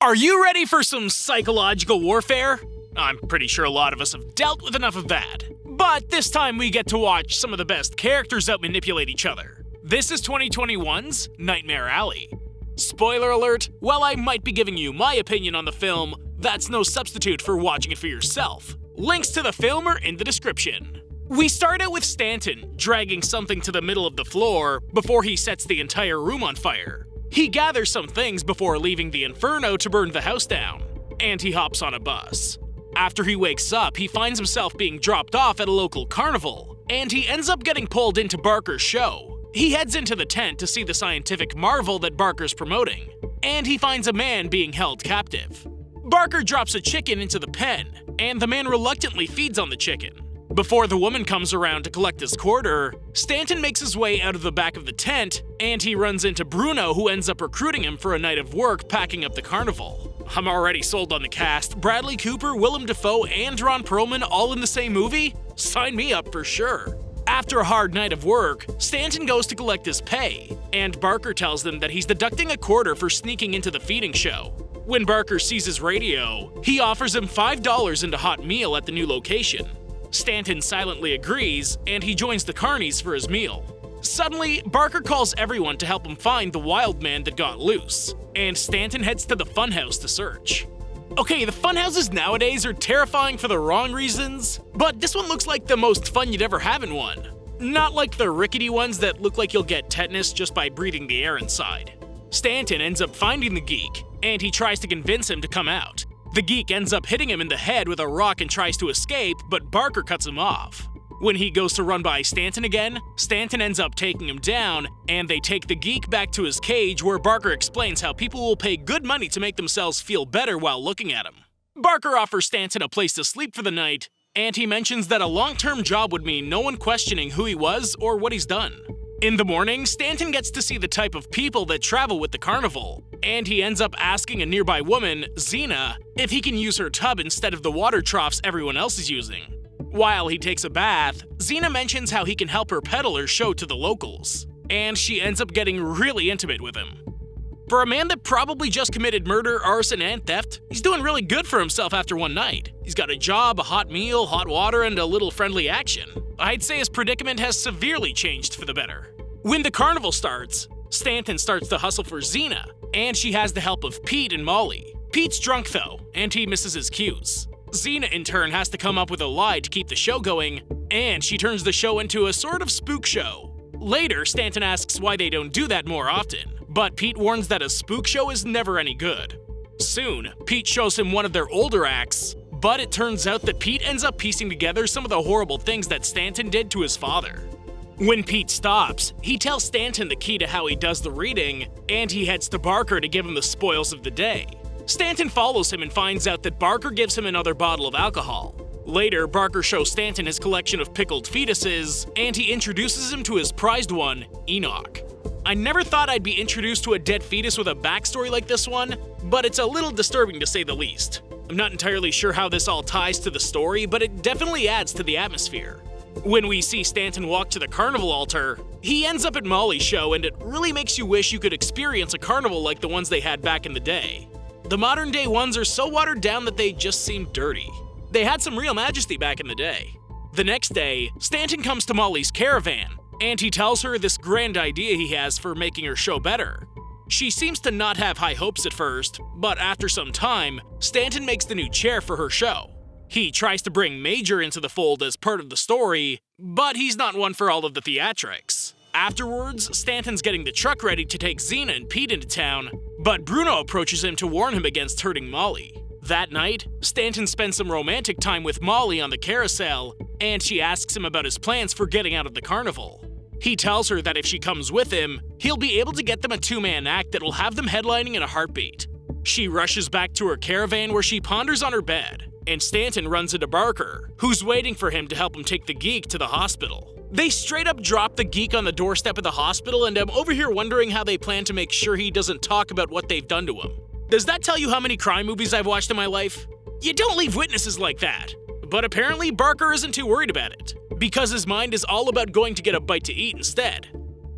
Are you ready for some psychological warfare? I'm pretty sure a lot of us have dealt with enough of that. But this time we get to watch some of the best characters out manipulate each other. This is 2021's Nightmare Alley. Spoiler alert, while I might be giving you my opinion on the film, that's no substitute for watching it for yourself. Links to the film are in the description. We start out with Stanton dragging something to the middle of the floor before he sets the entire room on fire. He gathers some things before leaving the inferno to burn the house down, and he hops on a bus. After he wakes up, he finds himself being dropped off at a local carnival, and he ends up getting pulled into Barker's show. He heads into the tent to see the scientific marvel that Barker's promoting, and he finds a man being held captive. Barker drops a chicken into the pen, and the man reluctantly feeds on the chicken. Before the woman comes around to collect his quarter, Stanton makes his way out of the back of the tent, and he runs into Bruno, who ends up recruiting him for a night of work packing up the carnival. I'm already sold on the cast. Bradley Cooper, Willem Dafoe, and Ron Perlman all in the same movie? Sign me up for sure. After a hard night of work, Stanton goes to collect his pay, and Barker tells them that he's deducting a quarter for sneaking into the feeding show. When Barker sees his radio, he offers him $5 and a hot meal at the new location. Stanton silently agrees, and he joins the carnies for his meal. Suddenly, Barker calls everyone to help him find the wild man that got loose, and Stanton heads to the funhouse to search. Okay, the funhouses nowadays are terrifying for the wrong reasons, but this one looks like the most fun you'd ever have in one. Not like the rickety ones that look like you'll get tetanus just by breathing the air inside. Stanton ends up finding the geek, and he tries to convince him to come out. The geek ends up hitting him in the head with a rock and tries to escape, but Barker cuts him off. When he goes to run by Stanton again, Stanton ends up taking him down, and they take the geek back to his cage where Barker explains how people will pay good money to make themselves feel better while looking at him. Barker offers Stanton a place to sleep for the night, and he mentions that a long-term job would mean no one questioning who he was or what he's done. In the morning, Stanton gets to see the type of people that travel with the carnival, and he ends up asking a nearby woman, Zeena, if he can use her tub instead of the water troughs everyone else is using. While he takes a bath, Zeena mentions how he can help her peddle her show to the locals, and she ends up getting really intimate with him. For a man that probably just committed murder, arson, and theft, he's doing really good for himself after one night. He's got a job, a hot meal, hot water, and a little friendly action. I'd say his predicament has severely changed for the better. When the carnival starts, Stanton starts to hustle for Zeena, and she has the help of Pete and Molly. Pete's drunk though, and he misses his cues. Zeena in turn has to come up with a lie to keep the show going, and she turns the show into a sort of spook show. Later, Stanton asks why they don't do that more often, but Pete warns that a spook show is never any good. Soon, Pete shows him one of their older acts, but it turns out that Pete ends up piecing together some of the horrible things that Stanton did to his father. When Pete stops, he tells Stanton the key to how he does the reading, and he heads to Barker to give him the spoils of the day. Stanton follows him and finds out that Barker gives him another bottle of alcohol. Later, Barker shows Stanton his collection of pickled fetuses, and he introduces him to his prized one, Enoch. I never thought I'd be introduced to a dead fetus with a backstory like this one, but it's a little disturbing to say the least. I'm not entirely sure how this all ties to the story, but it definitely adds to the atmosphere. When we see Stanton walk to the carnival altar, he ends up at Molly's show, and it really makes you wish you could experience a carnival like the ones they had back in the day. The modern day ones are so watered down that they just seem dirty. They had some real majesty back in the day. The next day, Stanton comes to Molly's caravan, and he tells her this grand idea he has for making her show better. She seems to not have high hopes at first, but after some time, Stanton makes the new chair for her show. He tries to bring Major into the fold as part of the story, but he's not one for all of the theatrics. Afterwards, Stanton's getting the truck ready to take Zeena and Pete into town, but Bruno approaches him to warn him against hurting Molly. That night, Stanton spends some romantic time with Molly on the carousel, and she asks him about his plans for getting out of the carnival. He tells her that if she comes with him, he'll be able to get them a two-man act that will have them headlining in a heartbeat. She rushes back to her caravan where she ponders on her bed, and Stanton runs into Barker, who's waiting for him to help him take the geek to the hospital. They straight up drop the geek on the doorstep of the hospital, and I'm over here wondering how they plan to make sure he doesn't talk about what they've done to him. Does that tell you how many crime movies I've watched in my life? You don't leave witnesses like that. But apparently Barker isn't too worried about it, because his mind is all about going to get a bite to eat instead.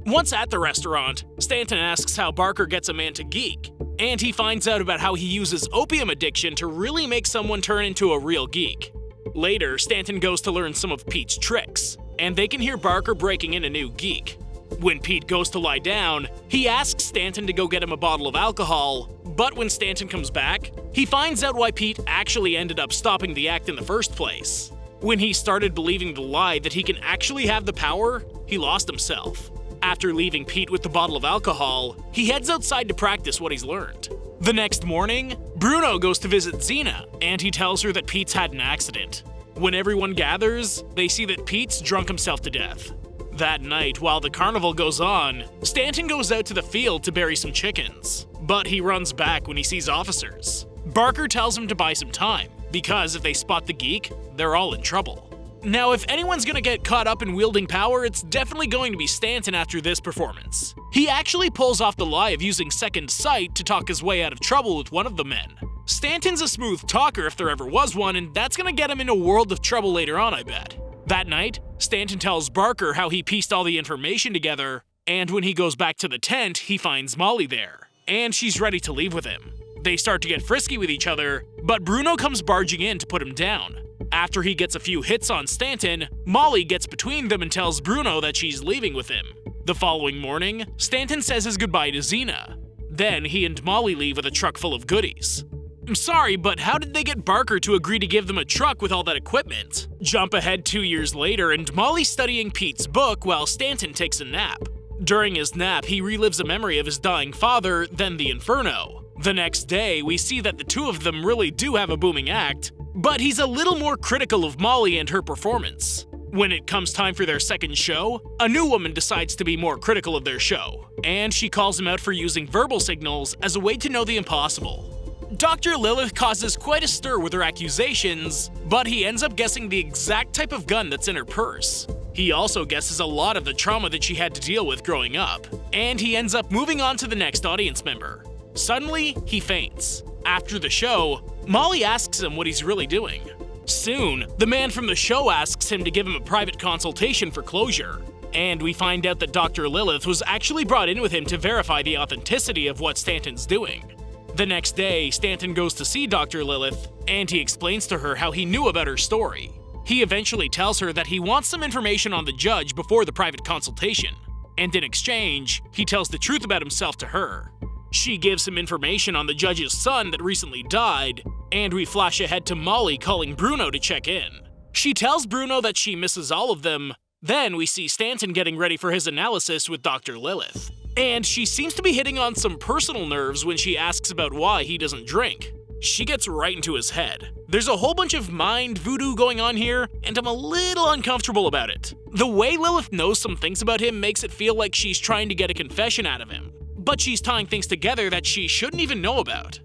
Once at the restaurant, Stanton asks how Barker gets a man to geek, and he finds out about how he uses opium addiction to really make someone turn into a real geek. Later, Stanton goes to learn some of Pete's tricks, and they can hear Barker breaking in a new geek. When Pete goes to lie down, he asks Stanton to go get him a bottle of alcohol, but when Stanton comes back, he finds out why Pete actually ended up stopping the act in the first place. When he started believing the lie that he can actually have the power, he lost himself. After leaving Pete with the bottle of alcohol, he heads outside to practice what he's learned. The next morning, Bruno goes to visit Zeena, and he tells her that Pete's had an accident. When everyone gathers, they see that Pete's drunk himself to death. That night, while the carnival goes on, Stanton goes out to the field to bury some chickens, but he runs back when he sees officers. Barker tells him to buy some time, because if they spot the geek, they're all in trouble. Now, if anyone's gonna get caught up in wielding power, it's definitely going to be Stanton after this performance. He actually pulls off the lie of using second sight to talk his way out of trouble with one of the men. Stanton's a smooth talker if there ever was one, and that's gonna get him in a world of trouble later on, I bet. That night, Stanton tells Barker how he pieced all the information together, and when he goes back to the tent, he finds Molly there, and she's ready to leave with him. They start to get frisky with each other, but Bruno comes barging in to put him down. After he gets a few hits on Stanton, Molly gets between them and tells Bruno that she's leaving with him. The following morning, Stanton says his goodbye to Zeena. Then he and Molly leave with a truck full of goodies. I'm sorry, but how did they get Barker to agree to give them a truck with all that equipment? Jump ahead 2 years later, and Molly's studying Pete's book while Stanton takes a nap. During his nap, he relives a memory of his dying father, then the inferno. The next day, we see that the two of them really do have a booming act, but he's a little more critical of Molly and her performance. When it comes time for their second show, a new woman decides to be more critical of their show, and she calls him out for using verbal signals as a way to know the impossible. Dr. Lilith causes quite a stir with her accusations, but he ends up guessing the exact type of gun that's in her purse. He also guesses a lot of the trauma that she had to deal with growing up, and he ends up moving on to the next audience member. Suddenly, he faints. After the show, Molly asks him what he's really doing. Soon, the man from the show asks him to give him a private consultation for closure, and we find out that Dr. Lilith was actually brought in with him to verify the authenticity of what Stanton's doing. The next day, Stanton goes to see Dr. Lilith, and he explains to her how he knew about her story. He eventually tells her that he wants some information on the judge before the private consultation, and in exchange, he tells the truth about himself to her. She gives him information on the judge's son that recently died, and we flash ahead to Molly calling Bruno to check in. She tells Bruno that she misses all of them. Then we see Stanton getting ready for his analysis with Dr. Lilith. And she seems to be hitting on some personal nerves when she asks about why he doesn't drink. She gets right into his head. There's a whole bunch of mind voodoo going on here, and I'm a little uncomfortable about it. The way Lilith knows some things about him makes it feel like she's trying to get a confession out of him, but she's tying things together that she shouldn't even know about.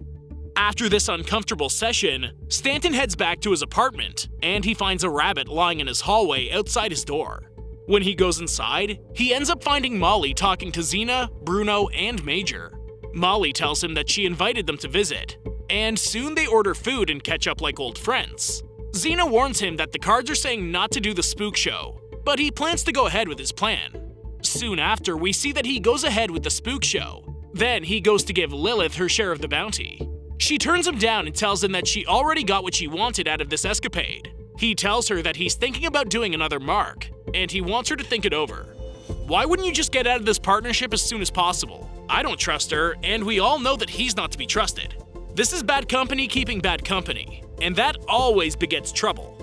After this uncomfortable session, Stanton heads back to his apartment, and he finds a rabbit lying in his hallway outside his door. When he goes inside, he ends up finding Molly talking to Zeena, Bruno, and Major. Molly tells him that she invited them to visit, and soon they order food and catch up like old friends. Zeena warns him that the cards are saying not to do the spook show, but he plans to go ahead with his plan. Soon after, we see that he goes ahead with the spook show. Then he goes to give Lilith her share of the bounty. She turns him down and tells him that she already got what she wanted out of this escapade. He tells her that he's thinking about doing another mark, and he wants her to think it over. Why wouldn't you just get out of this partnership as soon as possible? I don't trust her, and we all know that he's not to be trusted. This is bad company keeping bad company, and that always begets trouble.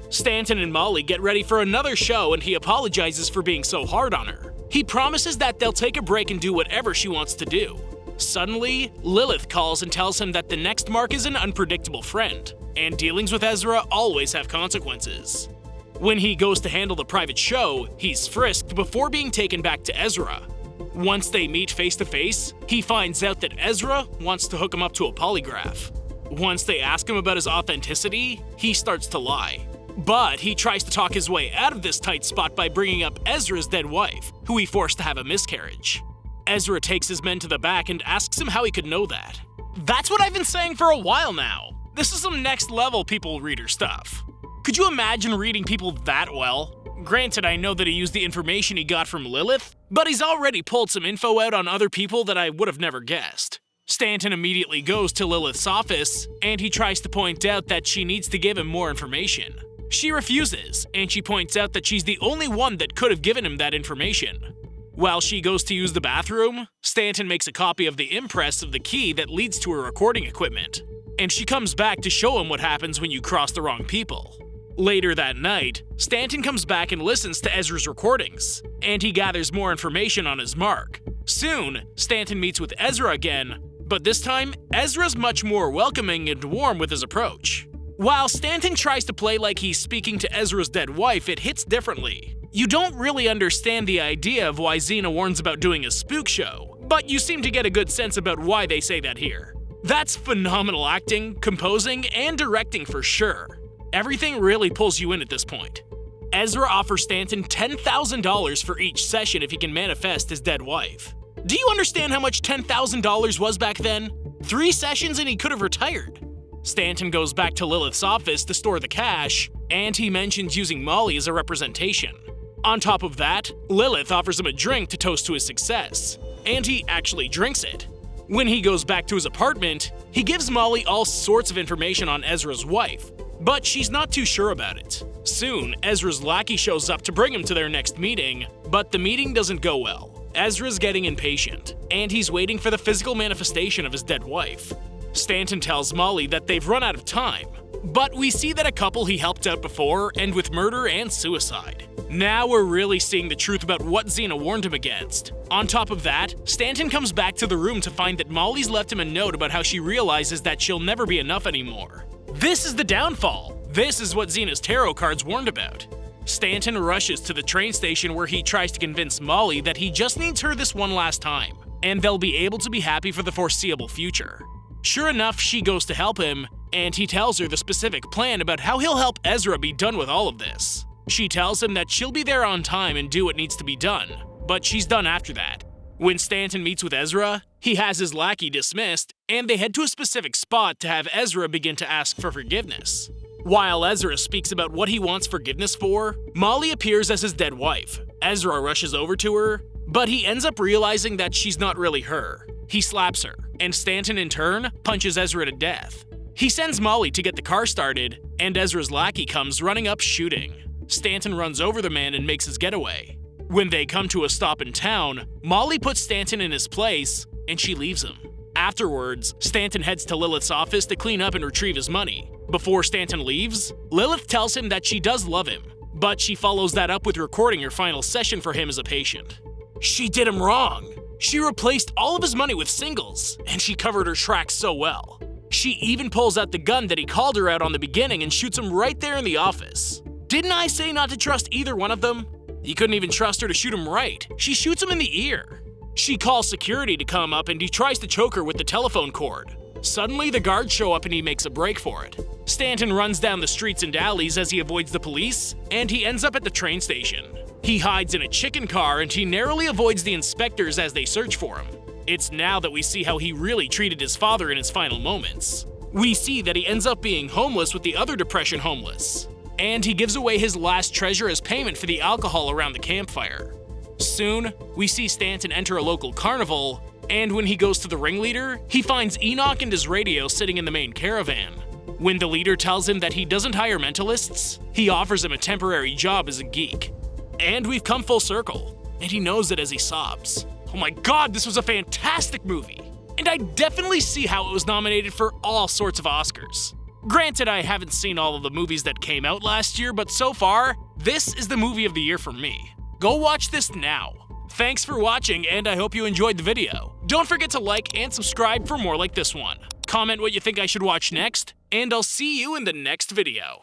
Stanton and Molly get ready for another show, and he apologizes for being so hard on her. He promises that they'll take a break and do whatever she wants to do. Suddenly, Lilith calls and tells him that the next mark is an unpredictable friend, and dealings with Ezra always have consequences. When he goes to handle the private show, he's frisked before being taken back to Ezra. Once they meet face to face, he finds out that Ezra wants to hook him up to a polygraph. Once they ask him about his authenticity, he starts to lie. But he tries to talk his way out of this tight spot by bringing up Ezra's dead wife, who he forced to have a miscarriage. Ezra takes his men to the back and asks him how he could know that. That's what I've been saying for a while now. This is some next level people reader stuff. Could you imagine reading people that well? Granted, I know that he used the information he got from Lilith, but he's already pulled some info out on other people that I would have never guessed. Stanton immediately goes to Lilith's office, and he tries to point out that she needs to give him more information. She refuses, and she points out that she's the only one that could have given him that information. While she goes to use the bathroom, Stanton makes a copy of the impress of the key that leads to her recording equipment, and she comes back to show him what happens when you cross the wrong people. Later that night, Stanton comes back and listens to Ezra's recordings, and he gathers more information on his mark. Soon, Stanton meets with Ezra again, but this time, Ezra's much more welcoming and warm with his approach. While Stanton tries to play like he's speaking to Ezra's dead wife, it hits differently. You don't really understand the idea of why Zeena warns about doing a spook show, but you seem to get a good sense about why they say that here. That's phenomenal acting, composing, and directing for sure. Everything really pulls you in at this point. Ezra offers Stanton $10,000 for each session if he can manifest his dead wife. Do you understand how much $10,000 was back then? 3 sessions and he could have retired. Stanton goes back to Lilith's office to store the cash, and he mentions using Molly as a representation. On top of that, Lilith offers him a drink to toast to his success, and he actually drinks it. When he goes back to his apartment, he gives Molly all sorts of information on Ezra's wife, but she's not too sure about it. Soon, Ezra's lackey shows up to bring him to their next meeting, but the meeting doesn't go well. Ezra's getting impatient, and he's waiting for the physical manifestation of his dead wife. Stanton tells Molly that they've run out of time, but we see that a couple he helped out before end with murder and suicide. Now we're really seeing the truth about what Zeena warned him against. On top of that, Stanton comes back to the room to find that Molly's left him a note about how she realizes that she'll never be enough anymore. This is the downfall. This is what Zeena's tarot cards warned about. Stanton rushes to the train station where he tries to convince Molly that he just needs her this one last time, and they'll be able to be happy for the foreseeable future. Sure enough, she goes to help him, and he tells her the specific plan about how he'll help Ezra be done with all of this. She tells him that she'll be there on time and do what needs to be done, but she's done after that. When Stanton meets with Ezra, he has his lackey dismissed, and they head to a specific spot to have Ezra begin to ask for forgiveness. While Ezra speaks about what he wants forgiveness for, Molly appears as his dead wife. Ezra rushes over to her, but he ends up realizing that she's not really her. He slaps her, and Stanton in turn punches Ezra to death. He sends Molly to get the car started, and Ezra's lackey comes running up shooting. Stanton runs over the man and makes his getaway. When they come to a stop in town, Molly puts Stanton in his place, and she leaves him. Afterwards, Stanton heads to Lilith's office to clean up and retrieve his money. Before Stanton leaves, Lilith tells him that she does love him, but she follows that up with recording her final session for him as a patient. She did him wrong. She replaced all of his money with singles, and she covered her tracks so well. She even pulls out the gun that he called her out on the beginning and shoots him right there in the office. Didn't I say not to trust either one of them? He couldn't even trust her to shoot him right. She shoots him in the ear. She calls security to come up and he tries to choke her with the telephone cord. Suddenly, the guards show up and he makes a break for it. Stanton runs down the streets and alleys as he avoids the police, and he ends up at the train station. He hides in a chicken car and he narrowly avoids the inspectors as they search for him. It's now that we see how he really treated his father in his final moments. We see that he ends up being homeless with the other depression homeless, and he gives away his last treasure as payment for the alcohol around the campfire. Soon, we see Stanton enter a local carnival, and when he goes to the ringleader, he finds Enoch and his radio sitting in the main caravan. When the leader tells him that he doesn't hire mentalists, he offers him a temporary job as a geek. And we've come full circle, and he knows it as he sobs. Oh my god, this was a fantastic movie! And I definitely see how it was nominated for all sorts of Oscars. Granted, I haven't seen all of the movies that came out last year, but so far, this is the movie of the year for me. Go watch this now. Thanks for watching, and I hope you enjoyed the video. Don't forget to like and subscribe for more like this one. Comment what you think I should watch next, and I'll see you in the next video.